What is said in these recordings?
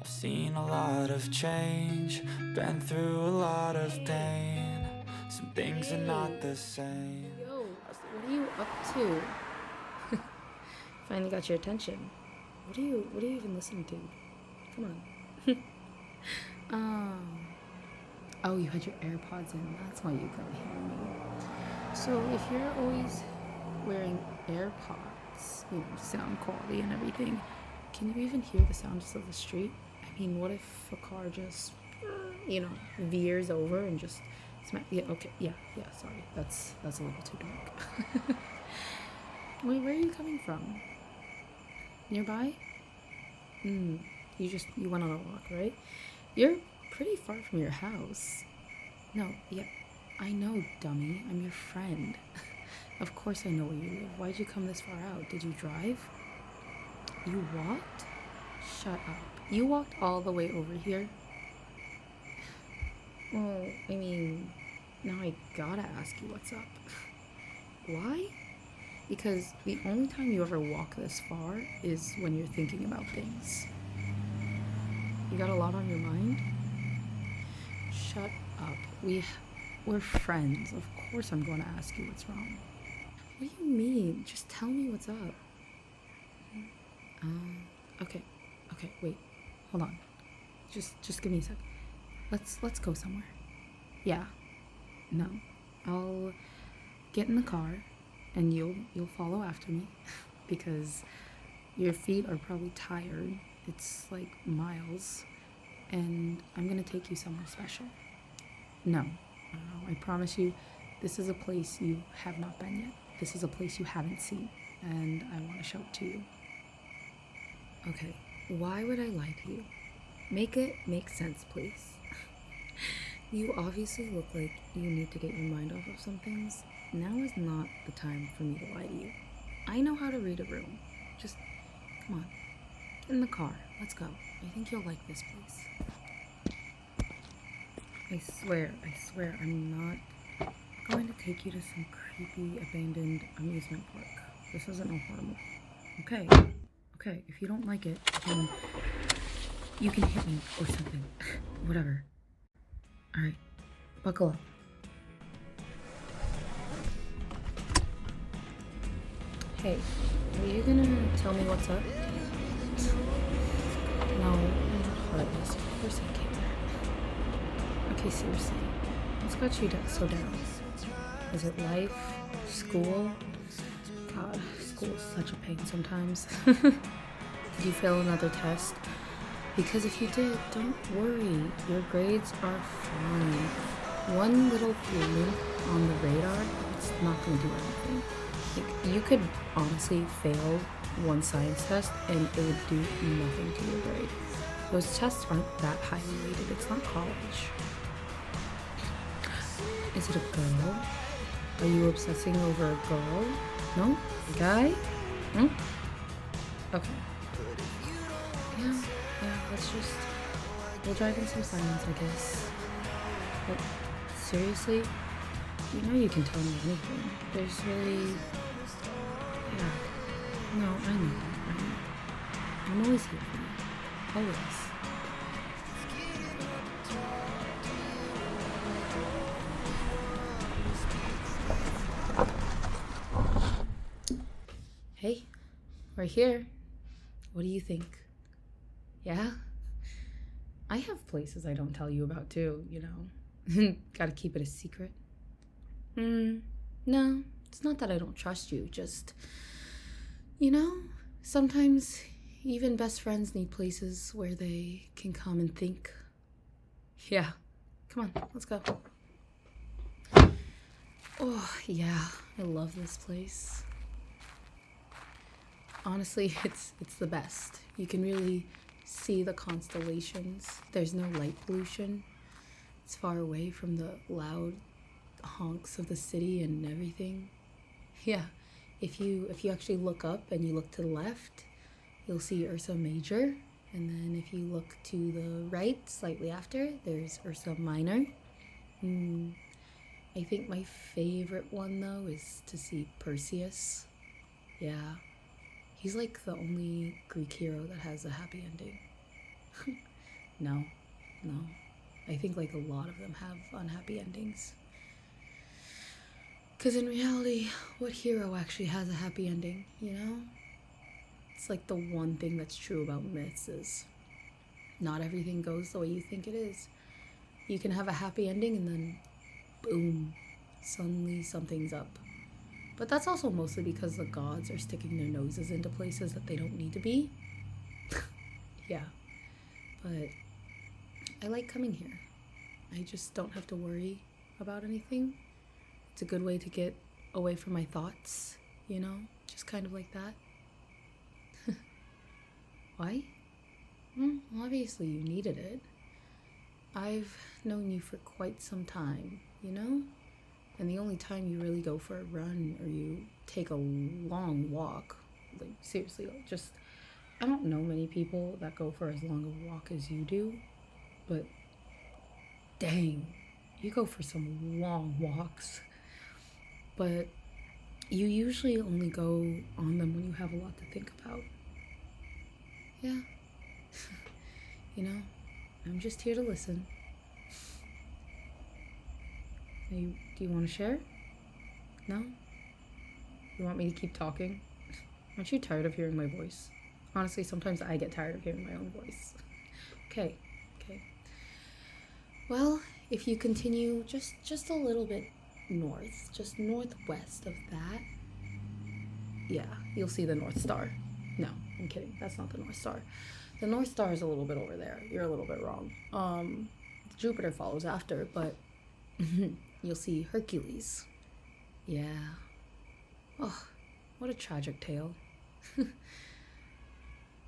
I've seen a lot of change, been through a lot of pain. Some things are not the same. Yo, what are you up to? Finally got your attention. What are you even listening to? Come on. Oh, you had your AirPods in. That's why you couldn't hear me. So if you're always wearing AirPods, sound quality and everything, can you even hear the sounds of the street? I mean, what if a car just, veers over and just smack? Yeah, okay, yeah, sorry. That's a little too dark. Wait, where are you coming from? Nearby? You went on a walk, right? You're pretty far from your house. No, yeah, I know, dummy. I'm your friend. Of course I know where you live. Why'd you come this far out? Did you drive? You walked? Shut up. You walked all the way over here? Well, I mean, now I gotta ask you what's up. Why? Because the only time you ever walk this far is when you're thinking about things. You got a lot on your mind? Shut up. We're friends. Of course I'm going to ask you what's wrong. What do you mean? Just tell me what's up. Okay, wait. Hold on. Just give me a sec. Let's go somewhere. Yeah. No. I'll get in the car and you'll follow after me because your feet are probably tired. It's like miles, and I'm gonna take you somewhere special. No, I promise you, this is a place you have not been yet. This is a place you haven't seen, and I want to show it to you. Okay, why would I lie to you? Make it make sense, please. You obviously look like you need to get your mind off of some things. Now is not the time for me to lie to you. I know how to read a room. Just, come on, get in the car. Let's go. I think you'll like this place. I swear, I'm not going to take you to some creepy, abandoned amusement park. This isn't a horror movie. Okay, if you don't like it, then you can hit me or something. Whatever. Alright, buckle up. Hey, are you gonna tell me what's up? No, I'm not heartless. Of course I can't. Okay, seriously, what's got you so down? Is it life? School? God, school is such a pain sometimes. Did you fail another test? Because if you did, don't worry. Your grades are fine. One little blip on the radar, it's not going to do anything. Like, you could honestly fail one science test and it would do nothing to your grade. Those tests aren't that highly rated. It's not college. Is it a girl? Are you obsessing over a girl? No? A guy? Okay. Yeah, we'll drive in some silence, I guess. But seriously, you can tell me anything. There's really, no, I know. I'm always here for you. Always. Hey, we're here. What do you think? Yeah? I have places I don't tell you about too, Gotta keep it a secret. No, it's not that I don't trust you, just, sometimes even best friends need places where they can come and think. Yeah, come on, let's go. Oh, yeah, I love this place. Honestly, it's the best. You can really see the constellations. There's no light pollution. It's far away from the loud honks of the city and everything. Yeah, if you actually look up and you look to the left, you'll see Ursa Major. And then if you look to the right, slightly after, there's Ursa Minor. I think my favorite one, though, is to see Perseus. Yeah, he's like the only Greek hero that has a happy ending. No, no. I think like a lot of them have unhappy endings. Because in reality, what hero actually has a happy ending, you know? It's like the one thing that's true about myths is not everything goes the way you think it is. You can have a happy ending and then boom, suddenly something's up. But that's also mostly because the gods are sticking their noses into places that they don't need to be. Yeah, but I like coming here. I just don't have to worry about anything. It's a good way to get away from my thoughts, you know? Just kind of like that. Why? Well, obviously you needed it. I've known you for quite some time, you know? And the only time you really go for a run or you take a long walk, like seriously, just I don't know many people that go for as long a walk as you do, but dang, you go for some long walks. But you usually only go on them when you have a lot to think about. Yeah. You know, I'm just here to listen. Do you want to share? No? You want me to keep talking? Aren't you tired of hearing my voice? Honestly, sometimes I get tired of hearing my own voice. Okay. Well, if you continue just a little bit north, just northwest of that, yeah, you'll see the North Star. No, I'm kidding. That's not the North Star. The North Star is a little bit over there. You're a little bit wrong. Jupiter follows after, but you'll see Hercules. Yeah. Oh, what a tragic tale.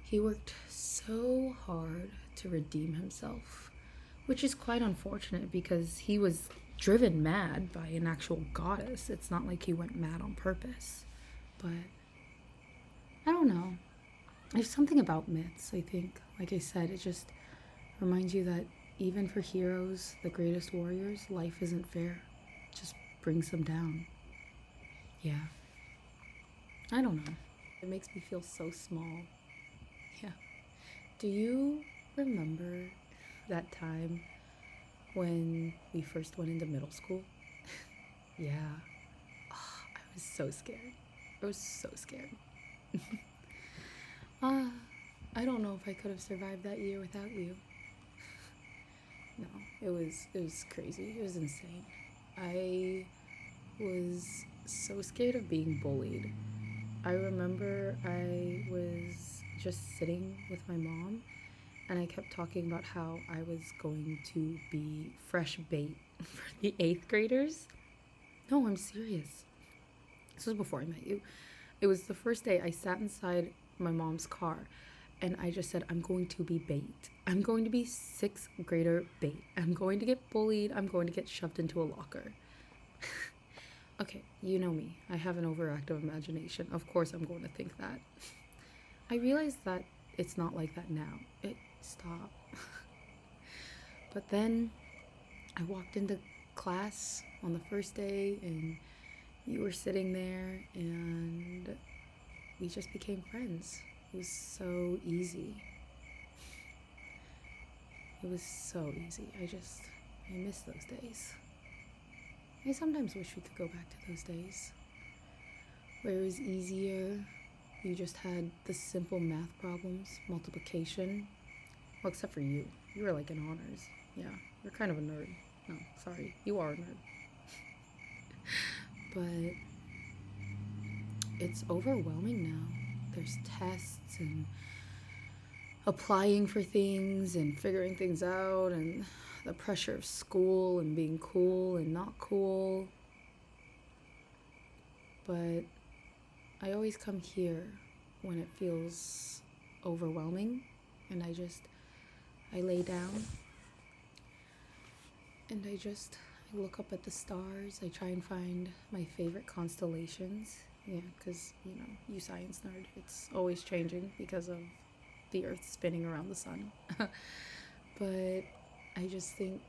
He worked so hard to redeem himself, which is quite unfortunate because he was driven mad by an actual goddess. It's not like he went mad on purpose. But I don't know. There's something about myths, I think. Like I said, it just reminds you that even for heroes, the greatest warriors, life isn't fair. It just brings them down. Yeah. I don't know. It makes me feel so small. Yeah. Do you remember that time when we first went into middle school? Yeah. Oh, I was so scared. I was so scared. I don't know if I could have survived that year without you. No, it was crazy. It was insane. I was so scared of being bullied. I remember I was just sitting with my mom and I kept talking about how I was going to be fresh bait for the 8th graders. No, I'm serious. This was before I met you. It was the first day I sat inside my mom's car and I just said, I'm going to be bait. I'm going to be 6th grader bait. I'm going to get bullied. I'm going to get shoved into a locker. Okay, you know me. I have an overactive imagination. Of course I'm going to think that. I realize that it's not like that now. Stop. But then I walked into class on the first day and you were sitting there and we just became friends. It was so easy. It was so easy. I miss those days. I sometimes wish we could go back to those days where it was easier. You just had the simple math problems, multiplication. Well, except for you. You were like in honors. Yeah, you're kind of a nerd. No, sorry. You are a nerd. But it's overwhelming now. There's tests and applying for things and figuring things out and the pressure of school and being cool and not cool. But I always come here when it feels overwhelming and I lay down and I look up at the stars. I try and find my favorite constellations. Yeah, because, you science nerd, it's always changing because of the Earth spinning around the sun. But I just think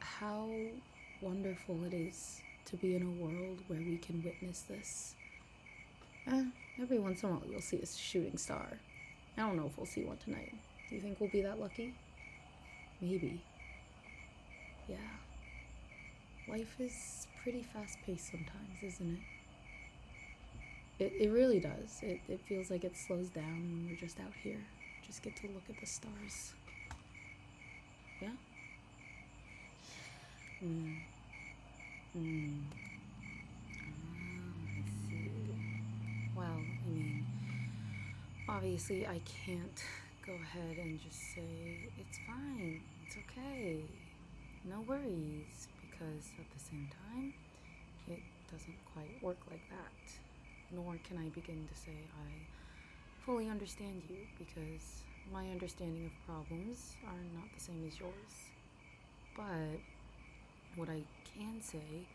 how wonderful it is to be in a world where we can witness this. Every once in a while you'll see a shooting star. I don't know if we'll see one tonight. You think we'll be that lucky? Maybe. Yeah. Life is pretty fast-paced sometimes, isn't it? It really does. It feels like it slows down when we're just out here. Just get to look at the stars. Yeah? I see. Well, I mean, obviously I can't go ahead and just say, it's fine, it's okay, no worries, because at the same time, it doesn't quite work like that. Nor can I begin to say I fully understand you, because my understanding of problems are not the same as yours. But what I can say,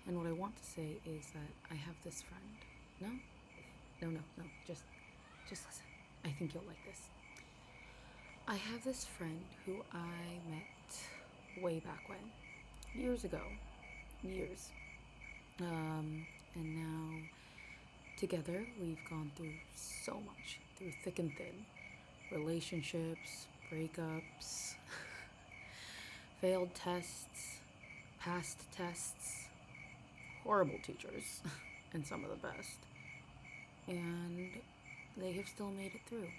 and what I want to say, is that I have this friend. No? No, just listen. I think you'll like this. I have this friend who I met way back when. Years ago. Years. And now, together, we've gone through so much. Through thick and thin. Relationships, breakups, failed tests, past tests, horrible teachers, and some of the best. And they have still made it through.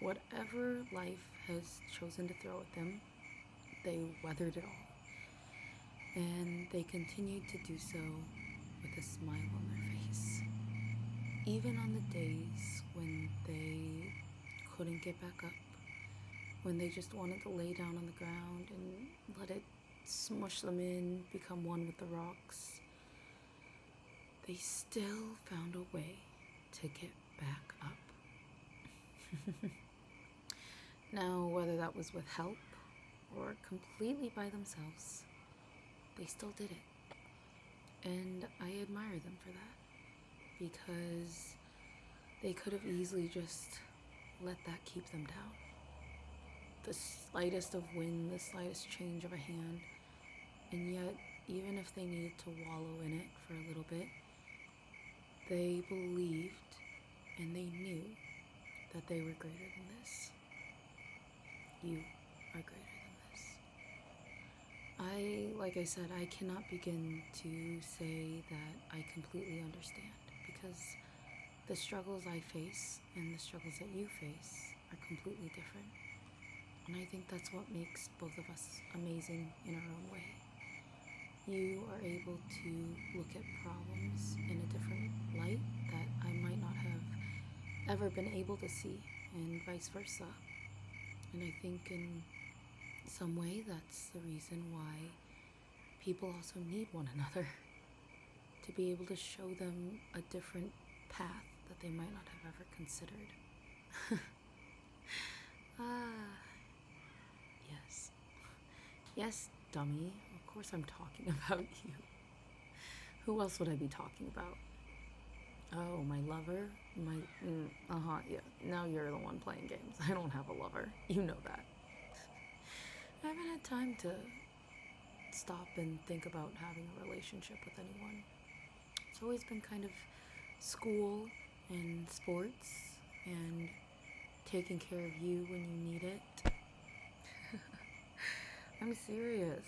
Whatever life has chosen to throw at them, they weathered it all. And they continued to do so with a smile on their face. Even on the days when they couldn't get back up, when they just wanted to lay down on the ground and let it smush them in, become one with the rocks, they still found a way to get back up. Now, whether that was with help or completely by themselves, they still did it. And I admire them for that, because they could have easily just let that keep them down. The slightest of wind, the slightest change of a hand, and yet, even if they needed to wallow in it for a little bit, they believed and they knew that they were greater than this. You are greater than this. Like I said, I cannot begin to say that I completely understand, because the struggles I face and the struggles that you face are completely different. And I think that's what makes both of us amazing in our own way. You are able to look at problems in a different light that I might not have ever been able to see, and vice versa. And I think in some way that's the reason why people also need one another, to be able to show them a different path that they might not have ever considered. Yes. Yes, dummy. Of course I'm talking about you. Who else would I be talking about? Oh, my lover? Yeah. Now you're the one playing games. I don't have a lover. You know that. I haven't had time to stop and think about having a relationship with anyone. It's always been kind of school and sports and taking care of you when you need it. I'm serious.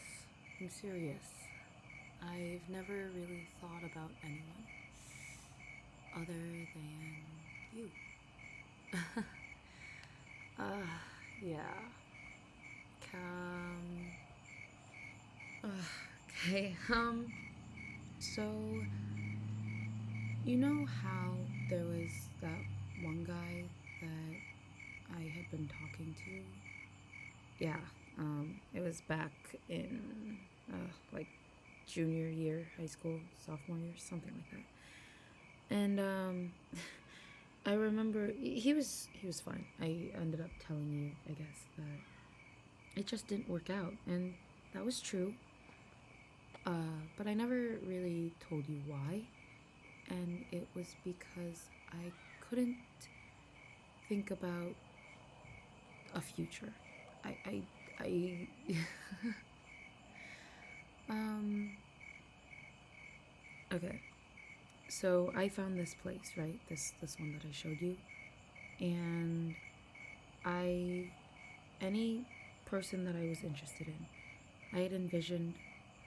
I've never really thought about anyone other than you. Yeah. Okay, so, you know how there was that one guy that I had been talking to? Yeah, it was back in, like, junior year, high school, sophomore year, something like that. And, I remember he was fine. I ended up telling you, I guess, that it just didn't work out, and that was true. But I never really told you why, and it was because I couldn't think about a future. I okay. So I found this place, right? This one that I showed you, and Any person that I was interested in, I had envisioned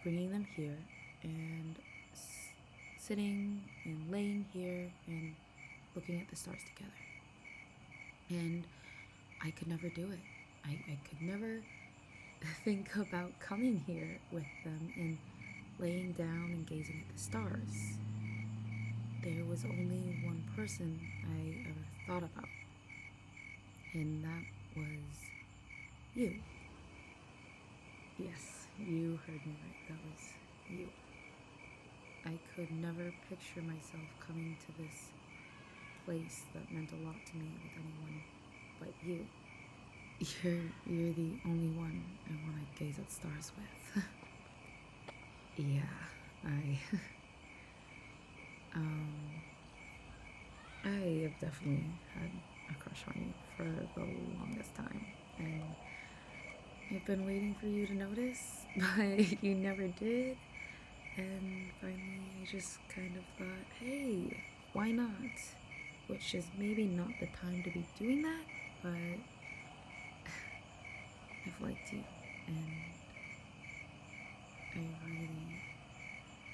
bringing them here and sitting and laying here and looking at the stars together. And I could never do it. I could never think about coming here with them and laying down and gazing at the stars. There was only one person I ever thought about, and that was you. Yes, you heard me right. That was you. I could never picture myself coming to this place that meant a lot to me with anyone but you. You're the only one I want to gaze at stars with. Yeah, I I have definitely had a crush on you for the longest time, and I've been waiting for you to notice, but you never did. And finally, I just kind of thought, hey, why not? Which is maybe not the time to be doing that, but I've liked you, and I really,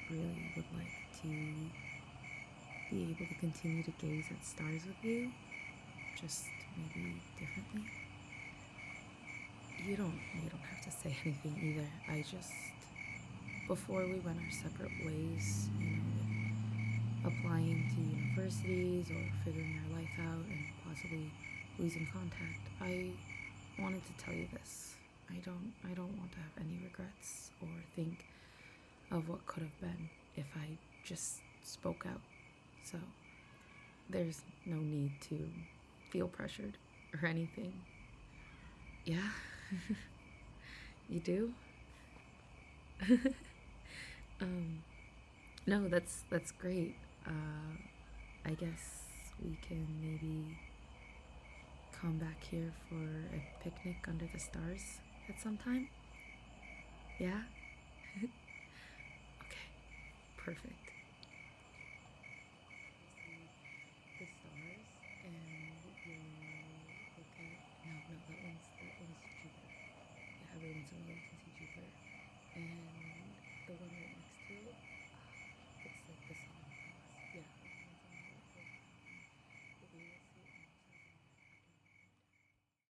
really would like to be able to continue to gaze at stars with you, just maybe differently. You don't have to say anything either. I just, before we went our separate ways, with applying to universities or figuring our life out and possibly losing contact, I wanted to tell you this. I don't want to have any regrets or think of what could have been if I just spoke out. So there's no need to feel pressured or anything. Yeah? You do? No, that's great. I guess we can maybe come back here for a picnic under the stars at some time. Yeah? Okay, perfect. The stars, and you'll look at, no, that one's cheaper. Yeah, every once in a while you can